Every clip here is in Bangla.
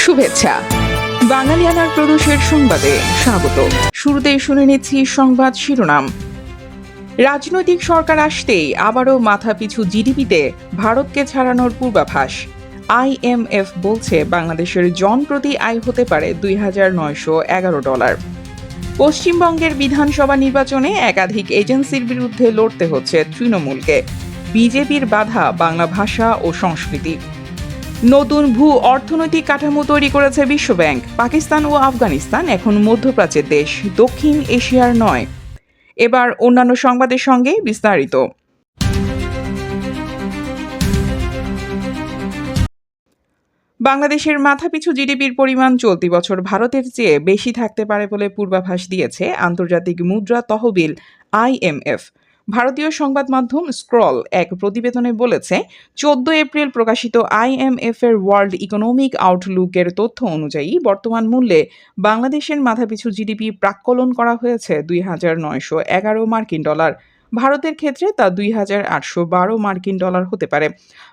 শুভেচ্ছা। বাঙালিয়ানার প্রদেশের সংবাদে স্বাগত। শুরুতেই শুনে নিচ্ছি সংবাদ শিরোনাম। রাজনৈতিক সরকার আসতেই আবারও মাথাপিছু জিডিপিতে ভারতকে ছাড়ানোর পূর্বাভাস। IMF বলছে বাংলাদেশের জনপ্রতি আয় হতে পারে $2,911। পশ্চিমবঙ্গের বিধানসভা নির্বাচনে একাধিক এজেন্সির বিরুদ্ধে লড়তে হচ্ছে তৃণমূলকে। বিজেপির বাধা বাংলা ভাষা ও সংস্কৃতি। নতুন অর্থনৈতিক কাঠামো তৈরি করেছে বিশ্বব্যাংক। পাকিস্তান ও আফগানিস্তান এখন মধ্যপ্রাচ্যের দেশ, দক্ষিণ এশিয়ার নয়। এবার অন্যান্য সংবাদের সঙ্গে বিস্তারিত। বাংলাদেশের মাথাপিছু জিডিপির পরিমাণ চলতি বছর ভারতের চেয়ে বেশি থাকতে পারে বলে পূর্বাভাস দিয়েছে আন্তর্জাতিক মুদ্রা তহবিল IMF। ভারতীয় সংবাদ মাধ্যম স্ক্রল এক প্রতিবেদনে বলেছে, 14 এপ্রিল প্রকাশিত IMF এর ওয়ার্ল্ড ইকোনমিক আউটলুকের তথ্য অনুযায়ী বর্তমান মূল্যে বাংলাদেশের মাথাপিছু জিডিপি প্রাক্কলন করা হয়েছে $2,911। ভারতের ক্ষেত্রে তা $2,812 হতে পারে।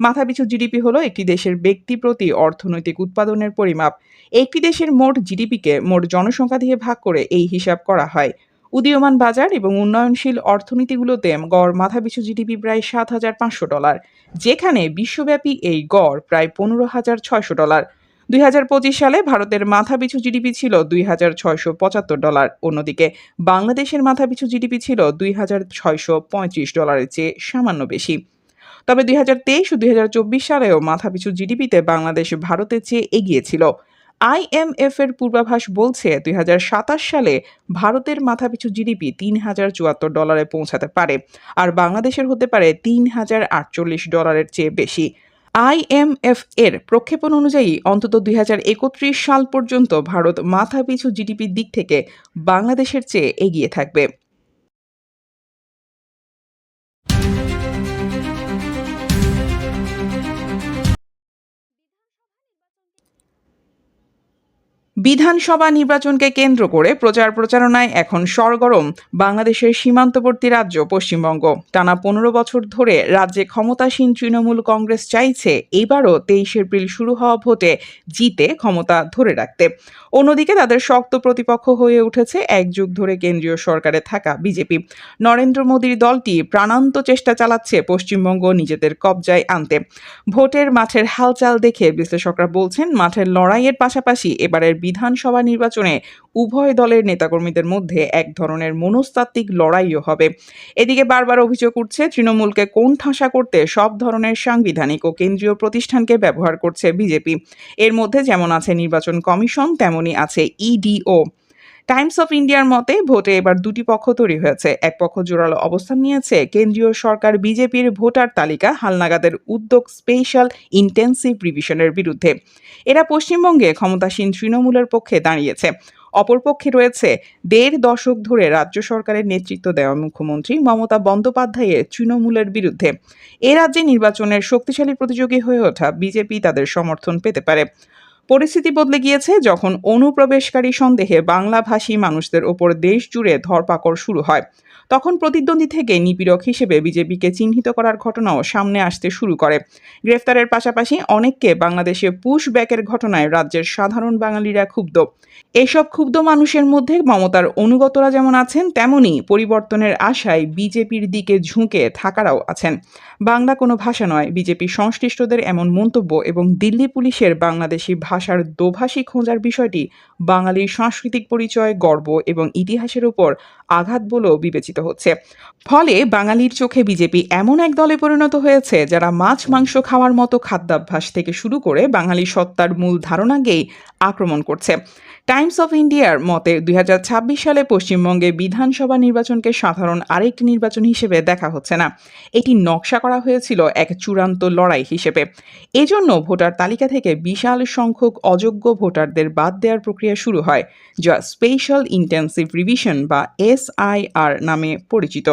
মাথাপিছু জিডিপি হলো একটি দেশের ব্যক্তি প্রতি অর্থনৈতিক উৎপাদনের পরিমাপ। একটি দেশের মোট জিডিপিকে মোট জনসংখ্যা দিয়ে ভাগ করে এই হিসাব করা হয়। উদীয়মান বাজার এবং উন্নয়নশীল অর্থনীতিগুলোতে গড় মাথাপিছু জিডিপি প্রায় $7,500, যেখানে বিশ্বব্যাপী এই গড় প্রায় $15,600। 2025 সালে ভারতের মাথাপিছু জিডিপি ছিল $2,675। অন্যদিকে বাংলাদেশের মাথাপিছু জিডিপি ছিল $2,635 চেয়ে সামান্য বেশি। তবে 2023 ও 2024 সালেও মাথাপিছু জিডিপিতে বাংলাদেশ ভারতের চেয়ে এগিয়ে ছিল। IMF এর পূর্বাভাস বলছে 2027 সালে ভারতের মাথাপিছু জিডিপি $3,074 পৌঁছাতে পারে, আর বাংলাদেশের হতে পারে $3,048 চেয়ে বেশি। IMF এর প্রক্ষেপণ অনুযায়ী অন্তত 2031 সাল পর্যন্ত ভারত মাথাপিছু জিডিপির দিক থেকে বাংলাদেশের চেয়ে এগিয়ে থাকবে। বিধানসভা নির্বাচনকে কেন্দ্র করে প্রচারণায় এখন সরগরম বাংলাদেশের সীমান্তবর্তী রাজ্য পশ্চিমবঙ্গ। টানা 15 বছর ধরে রাজ্যে ক্ষমতাসীন তৃণমূল কংগ্রেস চাইছে এবারও 23 এপ্রিল শুরু হওয়া ভোটে জিতে ক্ষমতা ধরে রাখতে। অন্যদিকে তাদের শক্ত প্রতিপক্ষ হয়ে উঠেছে এক যুগ ধরে কেন্দ্রীয় সরকারে থাকা বিজেপি। নরেন্দ্র মোদীর দলটি প্রাণান্ত চেষ্টা চালাচ্ছে পশ্চিমবঙ্গ নিজেদের কবজায় আনতে। ভোটের মাঠের হালচাল দেখে বিশ্লেষকরা বলছেন, মাঠের লড়াইয়ের পাশাপাশি এবারের বিধানসভা নির্বাচনে উভয় দলের নেতাকর্মীদের মধ্যে এক ধরনের মনস্তাত্ত্বিক লড়াইও হবে। এদিকে বারবার অভিযোগ উঠছে, তৃণমূলকে কোণঠাসা করতে সব ধরনের সাংবিধানিক ও কেন্দ্রীয় প্রতিষ্ঠানকে ব্যবহার করছে বিজেপি। এর মধ্যে যেমন আছে নির্বাচন কমিশন, তেমনই আছে EDO। টাইমস অফ ইন্ডিয়ার মতে ভোটে এবার দুটি পক্ষ তৈরি হয়েছে। এক পক্ষ জোরালো অবস্থান নিয়েছে কেন্দ্রীয় সরকার বিজেপির ভোটার তালিকা হালনাগাদের উদ্যোগ স্পেশাল ইন্টেন্সিভ রিভিশনের বিরুদ্ধে। এরা পশ্চিমবঙ্গে ক্ষমতাসীন তৃণমূলের পক্ষে দাঁড়িয়েছে। অপরপক্ষে রয়েছে 1.5 দশক ধরে রাজ্য সরকারের নেতৃত্ব দেওয়া মুখ্যমন্ত্রী মমতা বন্দ্যোপাধ্যায়ের তৃণমূলের বিরুদ্ধে। এ রাজ্যে নির্বাচনের শক্তিশালী প্রতিযোগী হয়ে ওঠা বিজেপি তাদের সমর্থন পেতে পারে। পরিস্থিতি বদলে গিয়েছে যখন অনুপ্রবেশকারী সন্দেহে বাংলাভাষী মানুষদের ওপর দেশ জুড়ে ধরপাকড় শুরু হয়। তখন প্রতিদ্বন্দ্বী থেকে নিপীড়ক হিসেবে বিজেপিকে চিহ্নিত করার ঘটনাও সামনে আসতে শুরু করে। গ্রেফতারের পাশাপাশি অনেককে বাংলাদেশে পুশ ব্যাকের ঘটনায় রাজ্যের সাধারণ বাঙালিরা ক্ষুব্ধ। এসব ক্ষুব্ধ মানুষের মধ্যে মমতার অনুগতরা যেমন আছেন, তেমনি পরিবর্তনের আশায় বিজেপির দিকে ঝুঁকে থাকারাও আছেন। বাংলা কোনো ভাষা নয়, বিজেপি সংশ্লিষ্টদের এমন মন্তব্য এবং দিল্লি পুলিশের বাংলাদেশি ভাষার দোভাষী খোঁজার বিষয়টি বাঙালির সাংস্কৃতিক পরিচয়, গর্ব এবং ইতিহাসের উপর আঘাত বলেও বিবেচিত হচ্ছে। ফলে বাঙালির চোখে বিজেপি এমন এক দলে পরিণত হয়েছে যারা মাছ মাংস খাওয়ার মতো খাদ্যাভ্যাস থেকে শুরু করে বাঙালি সত্তার মূল ধারণাকেই আক্রমণ করছে। টাইমস অফ ইন্ডিয়ার মতে 2026 সালে পশ্চিমবঙ্গে বিধানসভা নির্বাচনকে সাধারণ আরেকটি নির্বাচন হিসেবে দেখা হচ্ছে না। এটি নকশা করা হয়েছিল এক চূড়ান্ত লড়াই হিসেবে। এজন্য ভোটার তালিকা থেকে বিশাল সংখ্যক অযোগ্য ভোটারদের বাদ দেওয়ার প্রক্রিয়া শুরু হয়, যা স্পেশাল ইন্টেন্সিভ রিভিশন বা SIR নামে পরিচিত।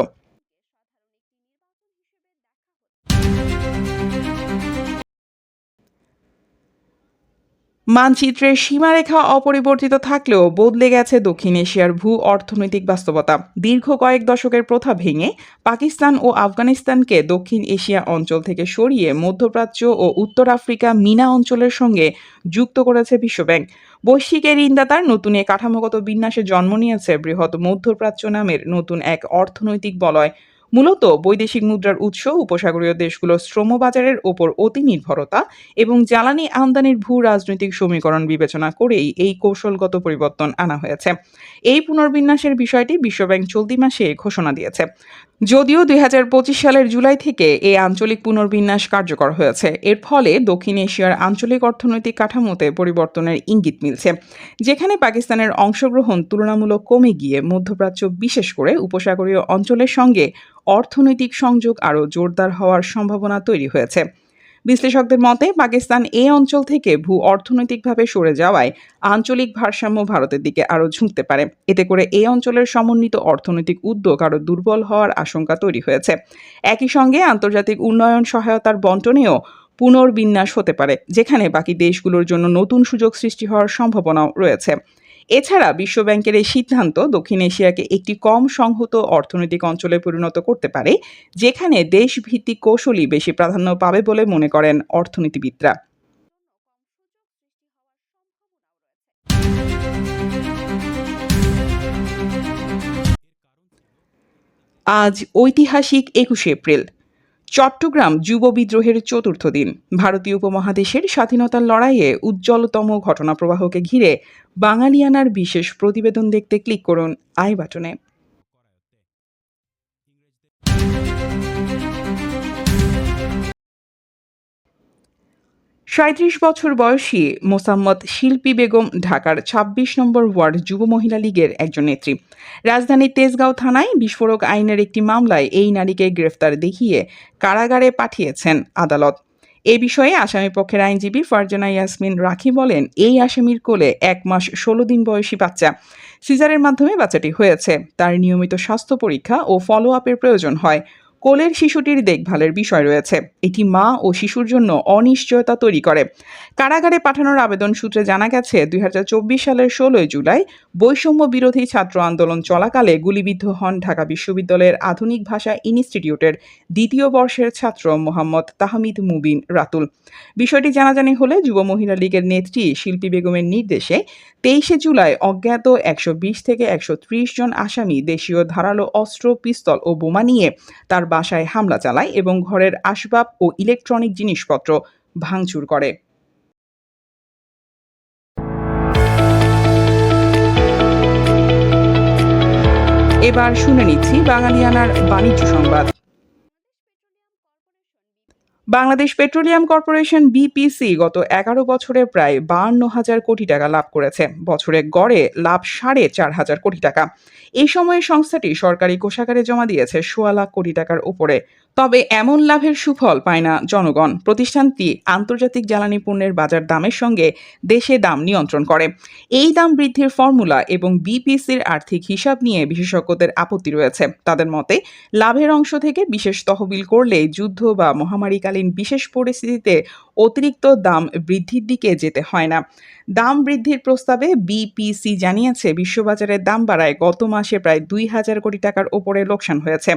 মানচিত্রের সীমারেখা অপরিবর্তিত থাকলেও বদলে গেছে দক্ষিণ এশিয়ার ভূ অর্থনৈতিক বাস্তবতা। দীর্ঘ কয়েক দশকের প্রথা ভেঙে পাকিস্তান ও আফগানিস্তানকে দক্ষিণ এশিয়া অঞ্চল থেকে সরিয়ে মধ্যপ্রাচ্য ও উত্তর আফ্রিকা মিনা অঞ্চলের সঙ্গে যুক্ত করেছে বিশ্বব্যাংক। বৈশ্বিক এই ঋণদাতার নতুন এ কাঠামোগত বিন্যাসে জন্ম নিয়েছে বৃহৎ মধ্যপ্রাচ্য নামের নতুন এক অর্থনৈতিক বলয়। মূলত বৈদেশিক মুদ্রার উৎস, উপসাগরীয় দেশগুলোর শ্রমবাজারের ওপর অতি নির্ভরতা এবং জ্বালানি আমদানির ভূ রাজনৈতিক সমীকরণ বিবেচনা করেই এই কৌশলগত পরিবর্তন আনা হয়েছে। এই পুনর্বিন্যাসের বিষয়টি বিশ্বব্যাংক চলতি মাসে ঘোষণা দিয়েছে। যদিও ২০২৫ সালের জুলাই থেকে এই আঞ্চলিক পুনর্বিন্যাস কার্যকর হয়েছে। এর ফলে দক্ষিণ এশিয়ার আঞ্চলিক অর্থনৈতিক কাঠামোতে পরিবর্তনের ইঙ্গিত মিলছে, যেখানে পাকিস্তানের অংশগ্রহণ তুলনামূলক কমে গিয়ে মধ্যপ্রাচ্য, বিশেষ করে উপসাগরীয় অঞ্চলের সঙ্গে অর্থনৈতিক সংযোগ আরও জোরদার হওয়ার সম্ভাবনা তৈরি হয়েছে। বিশ্লেষকদের মতে পাকিস্তান এই অঞ্চল থেকে ভূ অর্থনৈতিকভাবে সরে যাওয়ায় আঞ্চলিক ভারসাম্য ভারতের দিকে আরও ঝুঁকতে পারে। এতে করে এই অঞ্চলের সমন্বিত অর্থনৈতিক উদ্যোগ আরও দুর্বল হওয়ার আশঙ্কা তৈরি হয়েছে। একই সঙ্গে আন্তর্জাতিক উন্নয়ন সহায়তার বণ্টনেও পুনর্বিন্যাস হতে পারে, যেখানে বাকি দেশগুলোর জন্য নতুন সুযোগ সৃষ্টি হওয়ার সম্ভাবনাও রয়েছে। এছাড়া বিশ্বব্যাংকের এই সিদ্ধান্ত দক্ষিণ এশিয়াকে একটি কম সংহত অর্থনৈতিক অঞ্চলে পরিণত করতে পারে, যেখানে দেশভিত্তিক কৌশলই বেশি প্রাধান্য পাবে বলে মনে করেন অর্থনীতিবিদরা। আজ ঐতিহাসিক ২১শে এপ্রিল, চট্টগ্রাম যুব বিদ্রোহের চতুর্থ দিন। ভারতীয় উপমহাদেশের স্বাধীনতার লড়াইয়ে উজ্জ্বলতম ঘটনাপ্রবাহকে ঘিরে বাঙালিয়ানার বিশেষ প্রতিবেদন দেখতে ক্লিক করুন আই বাটনে। ৩৭ বছর বয়সী মোসাম্মৎ শিল্পী বেগম ঢাকার ২৬ নম্বর ওয়ার্ড যুব মহিলা লীগের একজন নেত্রী। রাজধানীর তেজগাঁও থানায় বিস্ফোরক আইনের একটি মামলায় এই নারীকে গ্রেফতার দেখিয়ে কারাগারে পাঠিয়েছেন আদালত। এ বিষয়ে আসামিপক্ষের আইনজীবী ফারজানা ইয়াসমিন রাখি বলেন, এই আসামির কোলে ১ মাস ১৬ দিন বয়সী বাচ্চা। সিজারের মাধ্যমে বাচ্চাটি হয়েছে। তার নিয়মিত স্বাস্থ্য পরীক্ষা ও ফলো আপের প্রয়োজন হয়। কোলের শিশুটির দেখভালের বিষয় রয়েছে। এটি মা ও শিশুর জন্য অনিশ্চয়তা তৈরি করে। কারাগারে পাঠানোর আবেদন সূত্রে জানা গেছে, ২০২৪ সালের ১৬ জুলাই বৈষম্য বিরোধী ছাত্র আন্দোলন চলাকালে গুলিবিদ্ধ হন ঢাকা বিশ্ববিদ্যালয়ের আধুনিক ভাষা ইনস্টিটিউটের ২য় বর্ষের ছাত্র মোহাম্মদ তাহমিদ মুবিন রাতুল। বিষয়টি জানাজানি হলে যুব মহিলা লীগের নেত্রী শিল্পী বেগমের নির্দেশে ২৩ জুলাই অজ্ঞাত ১২০ থেকে ১৩০ জন আসামি দেশীয় ধারালো অস্ত্র, পিস্তল ও বোমা নিয়ে তার বাসায় হামলা চালায় এবং ঘরের আসবাব ও ইলেকট্রনিক জিনিসপত্র ভাঙচুর করে। এবার শুনে নিচ্ছি বাঙালিয়ানার বাণিজ্য সংবাদ। বাংলাদেশ পেট্রোলিয়াম কর্পোরেশন বিপিসি গত ১১ বছরে প্রায় ৫২,০০০ কোটি টাকা লাভ করেছে। বছরে গড়ে লাভ ৪,৫০০ কোটি টাকা। এই সময়ে সংস্থাটি সরকারি কোষাগারে জমা দিয়েছে ১৬ লাখ কোটি টাকার উপরে। তবে এমন লাভের সুফল পায় না জনগণ। প্রতিষ্ঠানটি আন্তর্জাতিক জ্বালানি পণ্যের বাজার দামের সঙ্গে দেশে দাম নিয়ন্ত্রণ করে। এই দাম বৃদ্ধির ফর্মুলা এবং বিপিসির আর্থিক হিসাব নিয়ে বিশেষজ্ঞদের আপত্তি রয়েছে। তাদের মতে, লাভের অংশ থেকে বিশেষ তহবিল করলে যুদ্ধ বা মহামারীকালীন বিশেষ পরিস্থিতিতে অতিরিক্ত দাম বৃদ্ধির দিকে যেতে হয় না। দাম বৃদ্ধির প্রস্তাবে বিপিসি জানিয়েছে, বিশ্ববাজারে দাম বাড়ায় গত মাসে প্রায় ২,০০০ কোটি টাকার ওপরে লোকসান হয়েছে।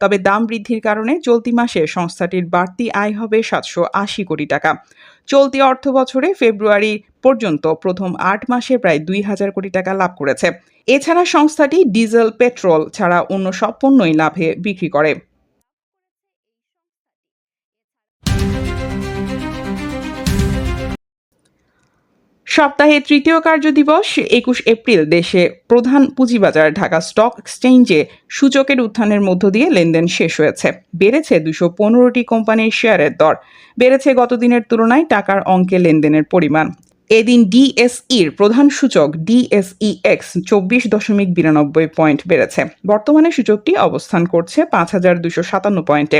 তবে দাম বৃদ্ধির কারণে চলতি মাসে সংস্থাটির বাড়তি আয় হবে ৭৮০ কোটি টাকা। চলতি অর্থবছরে ফেব্রুয়ারি পর্যন্ত প্রথম ৮ মাসে প্রায় ২,০০০ কোটি টাকা লাভ করেছে। এছাড়া সংস্থাটি ডিজেল, পেট্রোল ছাড়া অন্য সব পণ্যই লাভে বিক্রি করে। সপ্তাহে তৃতীয় কার্যদিবস ২১ এপ্রিল দেশে প্রধান পুঁজিবাজার ঢাকা স্টক এক্সচেঞ্জে সূচকের উত্থানের মধ্য দিয়ে লেনদেন শেষ হয়েছে। বেড়েছে ২১৫টি কোম্পানির শেয়ারের দর। বেড়েছে গত দিনের তুলনায় টাকার অঙ্কে লেনদেনের পরিমাণ। এদিন ডিএসইর প্রধান সূচক ডিএসইএক্স ২৪.৯২ পয়েন্ট বেড়েছে। বর্তমানে সূচকটি অবস্থান করছে ৫,২৫৭ পয়েন্টে।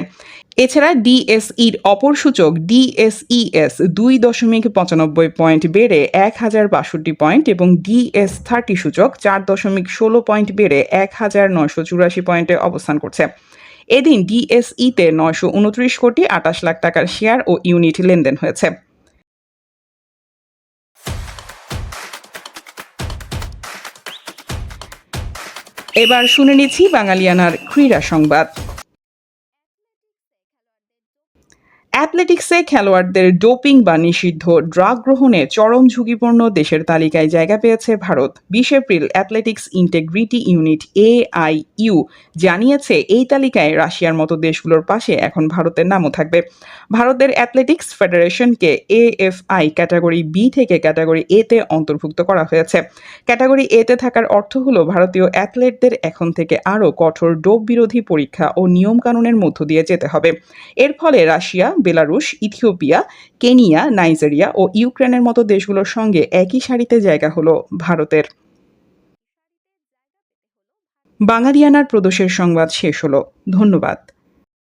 এছাড়া ডিএসইর অপর সূচক ডিএসইএস ২.৯৫ পয়েন্ট বেড়ে ১,০৬২ পয়েন্ট এবং ডিএস30 সূচক ৪.১৬ পয়েন্ট বেড়ে ১,৯৮৪ পয়েন্টে অবস্থান করছে। এদিন ডিএসইতে ৯২৯ কোটি ২৮ লাখ টাকার শেয়ার ও ইউনিট লেনদেন হয়েছে। এবার শুনে নিচ্ছি বাঙালিয়ানার ক্রীড়া সংবাদ। অ্যাথলেটিক্সে খেলোয়াড়দের ডোপিং বা নিষিদ্ধ ড্রাগ গ্রহণে চরম ঝুঁকিপূর্ণ দেশের তালিকায় জায়গা পেয়েছে Bharat. ২০ April athletics integrity unit AIU জানিয়েছে এই তালিকায় রাশিয়ার মতো দেশগুলোর পাশে এখন ভারতের নামও থাকবে। ভারতের অ্যাথলেটিক্স ফেডারেশনকে AFI ক্যাটাগরি বি থেকে ক্যাটাগরি এ তে অন্তর্ভুক্ত করা হয়েছে। ক্যাটাগরি এ তে থাকার অর্থ হলো ভারতীয় অ্যাথলেটদের এখন থেকে আরও কঠোর ডোপ বিরোধী পরীক্ষা ও নিয়মকানুনের মধ্য দিয়ে যেতে হবে। এর ফলে Russia, Belarus, Ethiopia, Kenya, Nigeria ও ইউক্রেনের মতো দেশগুলোর সঙ্গে একই সারিতে জায়গা হলো ভারতের। বাঙালিয়ানার প্রদোষের সংবাদ শেষ হলো। ধন্যবাদ।